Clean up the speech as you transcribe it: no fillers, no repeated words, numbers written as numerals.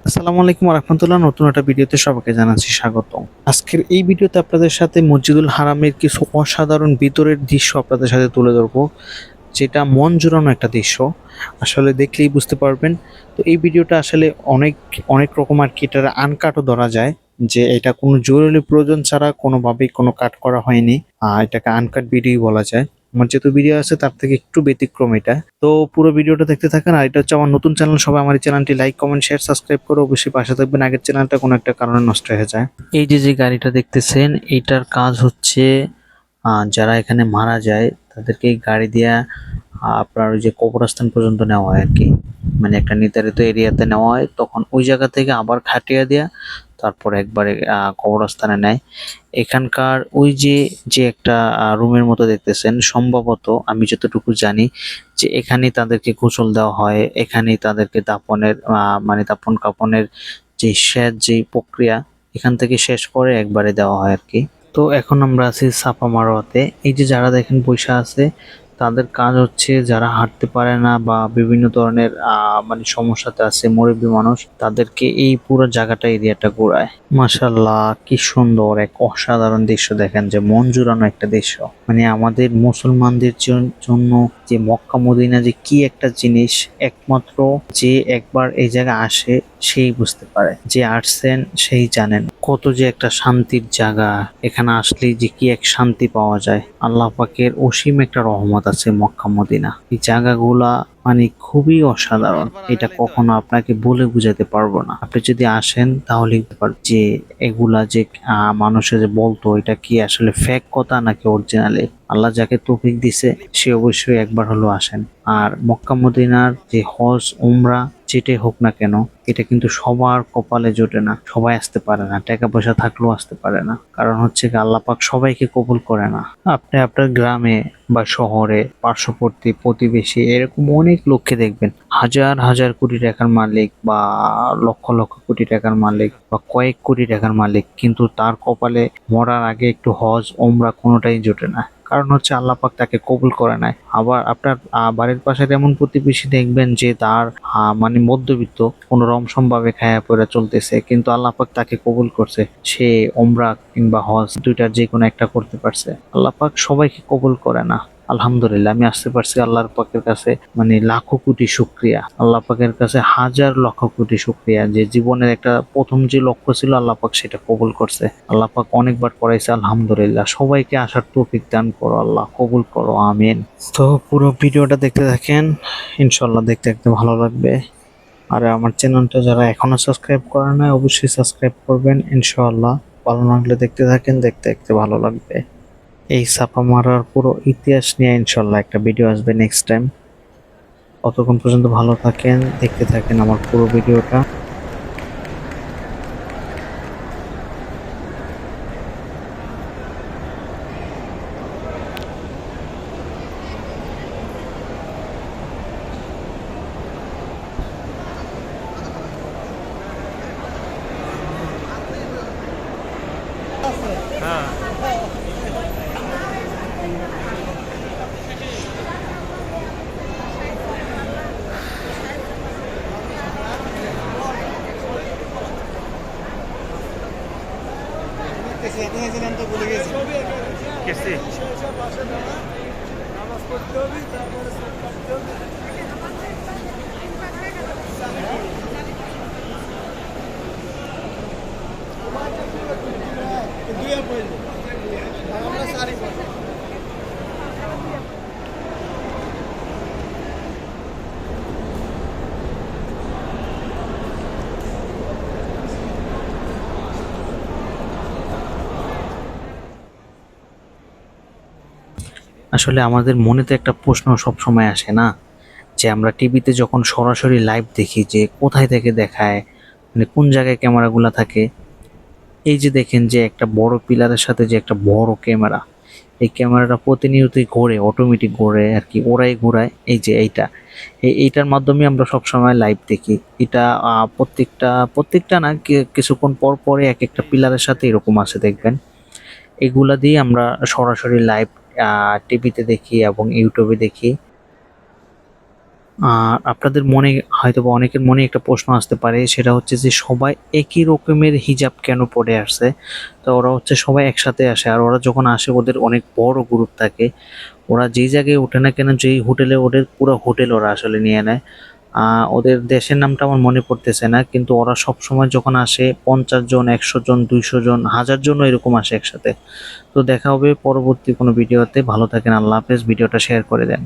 আসসালামু আলাইকুম রাহমাতুল্লাহ। নতুন একটা ভিডিওতে সবাইকে জানাচ্ছি স্বাগতম। আজকের এই ভিডিওতে আপনাদের সাথে মসজিদুল হারামের কিছু অসাধারণ ভিতরের দৃশ্য আপনাদের সাথে তুলে ধরবো, যেটা মন জুড়ানো একটা দৃশ্য। আসলে দেখলেই বুঝতে পারবেন। তো এই ভিডিওটা আসলে অনেক অনেক রকম আর কি এটার আনকাটও ধরা যায়, যে এটা কোনো জরুরি প্রয়োজন ছাড়া কোনোভাবেই কোনো কাট করা হয়নি। এটাকে আনকাট ভিডিওই বলা যায়। আমার যেহেতু ভিডিও আছে তার থেকে একটু ব্যতিক্রম এটা। তো পুরো ভিডিওটা দেখতে থাকেন। আর এটা হচ্ছে আমার নতুন চ্যানেল, সবাই আমার এই চ্যানেলটি লাইক, কমেন্ট, শেয়ার, সাবস্ক্রাইব করে অবশ্যই পাশে থাকবেন। আগের চ্যানেলটা কোনো একটা কারণে নষ্ট হয়ে যায়। এই যে গাড়িটা দেখতেছেন, এটার কাজ হচ্ছে যারা এখানে মারা যায় তাদেরকে এই গাড়ি দিয়া আপনার ওই যে কবরস্থান পর্যন্ত নেওয়া হয় আর কি। মানে একটা নির্ধারিত এরিয়াতে নেওয়া হয়, তখন ওই জায়গা থেকে আবার খাটিয়া দেয়া তারপর একবারে কবরস্থানে নেয়। এখানকার ওই যে যে একটা রুমের মতো দেখতেছেন, সম্ভবত আমি যতটুকু জানি যে এখানেই তাদেরকে গোসল দেওয়া হয়, এখানেই তাদেরকে দাফনের মানে দাফন কাফনের যে শেষ যে প্রক্রিয়া এখান থেকে শেষ করে একবারে দেওয়া হয় আর কি। তো এখন আমরা আছি চাপা মারোয়াতে। এই যে যারা দেখেন বৈশা আছে, তাদের কাজ হচ্ছে যারা হাঁটতে পারে না বা বিভিন্ন ধরনের মানে সমস্যাতে আছে, মুরব্বী মানুষ, তাদেরকে এই পুরো জায়গাটা এরিয়াটা ঘোরায়। মাশাল্লাহ, কি সুন্দর এক অসাধারণ দৃশ্য! দেখেন যে মন জুড়ানো একটা দৃশ্য। মানে আমাদের মুসলমানদের জন্য যে মক্কা মদিনা যে কি একটা জিনিস, একমাত্র যে একবার এই জায়গায় আসে সেই বুঝতে পারে। যে আসছেন সেই জানেন কত যে একটা শান্তির জায়গা। এখানে আসলে যে কি এক শান্তি পাওয়া যায়। আল্লাহ পাকের অসীম একটা রহমত আছে মক্কা মদিনা। এই জায়গাগুলা মানে খুবই অসাধারণ। এটা কখনো আপনাকে বলে বুঝাতে পারবো না। আপনি যদি আসেন তাহলে বুঝতে পারবেন যে এগুলা যে মানুষে যে বলতো এটা কি আসলে ফেক কথা নাকি অরিজিনালি। আল্লাহ যাকে তৌফিক দিছে সে অবশ্যই একবার হলো আসেন। আর মক্কা মদিনার যে হজ উমরা যেটাই হোক না কেন, এটা কিন্তু সবার কপালে জোটে না, সবাই আসতে পারে না, টাকা পয়সা থাকলেও আসতে পারে না। কারণ হচ্ছে কি, আল্লাহ পাক সবাইকে কবুল করে না। আপনি আপনার গ্রামে বা শহরে পার্শ্ববর্তী প্রতিবেশী এরকম অনেক লোককে দেখবেন, হাজার হাজার কোটি টাকার মালিক বা লক্ষ লক্ষ কোটি টাকার মালিক বা কয়েক কোটি টাকার মালিক, কিন্তু তার কপালে মরার আগে একটু হজ ওমরা কোনোটাই জোটে না। কারণ হচ্ছে আল্লাহ পাক তাকে কবুল করে নাই। আবার আপনার বাড়ির পাশে এমন প্রতিবেশী দেখবেন যে তার মানে মধ্যবিত্ত, কোনো রমসম ভাবে খায়া পয়রা চলতেছে, কিন্তু আল্লাহ পাক তাকে কবুল করছে। সে ওমরা কিংবা হজ দুইটার যে কোনো একটা করতে পারছে। আল্লাহ পাক সবাইকে কবুল করে না। আলহামদুলিল্লাহ, আমি আসতে পারছি আল্লাহর পাকের কাছে মানে লাখো কোটি শুকরিয়া। আল্লাহ পাকের কাছে হাজার লক্ষ কোটি শুকরিয়া যে জীবনের একটা প্রথম যে লক্ষ্য ছিল আল্লাহ পাক সেটা কবুল করছে। আল্লাহ পাক অনেকবার করাইছে, আলহামদুলিল্লাহ। সবাইকে আসার তৌফিক দান করো আল্লাহ, কবুল করো, আমিন। তো পুরো ভিডিওটা দেখতে থাকেন, ইনশাল্লাহ দেখতে দেখতে ভালো লাগবে। আর আমার চ্যানেলটা যারা এখনো সাবস্ক্রাইব করে নাই অবশ্যই সাবস্ক্রাইব করবেন ইনশাআল্লাহ। ভালো লাগলে দেখতে থাকেন, দেখতে দেখতে ভালো লাগবে। এই ছাপা মারার পুরো ইতিহাস নিয়ে ইনশাল্লাহ একটা ভিডিও আসবে নেক্সট টাইম। ততক্ষণ পর্যন্ত ভালো থাকেন, দেখতে থাকেন আমার পুরো ভিডিওটা। গেছি আসলে আমাদের মনে তো একটা প্রশ্ন সব সময় আসে না, যে আমরা টিভিতে যখন সরাসরি লাইভ দেখি যে কোথায় থেকে দেখায়, মানে কোন জায়গায় ক্যামেরাগুলো থাকে। এই যে দেখেন যে একটা বড় পিলারের সাথে যে একটা বড় ক্যামেরা, এই ক্যামেরাটা প্রতিনিয়তই ঘোরে, অটোমেটিক ঘোরে আর কি, ওরাই ঘোরায়। এই যে এইটার মাধ্যমে আমরা সব সময় লাইভ দেখি। এটা প্রত্যেকটা প্রত্যেকটা না, কিছুক্ষণ পর পরে এক একটা পিলারের সাথে এরকম আছে দেখবেন। এগুলা দিয়ে আমরা সরাসরি লাইভ টিভিতে দেখি এবং ইউটিউবে দেখি। আর আপনাদের মনে হয়তোবা অনেকের মনে একটা প্রশ্ন আসতে পারে, সেটা হচ্ছে যে সবাই একই রকমের হিজাব কেন পরে আসছে? তো ওরা হচ্ছে সবাই একসাথে আসে, আর ওরা যখন আসে ওদের অনেক বড় গ্রুপ থাকে। ওরা যেই জায়গায় ওঠে না কেন, যেই হোটেলে ওঠে পুরো হোটেল ওরা আসলে নিয়ে নেয়। ওদের দেশের নামটা আমার মনে পড়তেছে না, কিন্তু ওরা সবসময় যখন আসে 50 জন, 100 জন, 200 জন, 1000 জনও এরকম আসে একসাথে। তো দেখা হবে পরবর্তী কোনো ভিডিওতে। ভালো থাকেন, আল্লাহ হাফেজ। ভিডিওটা শেয়ার করে দেন।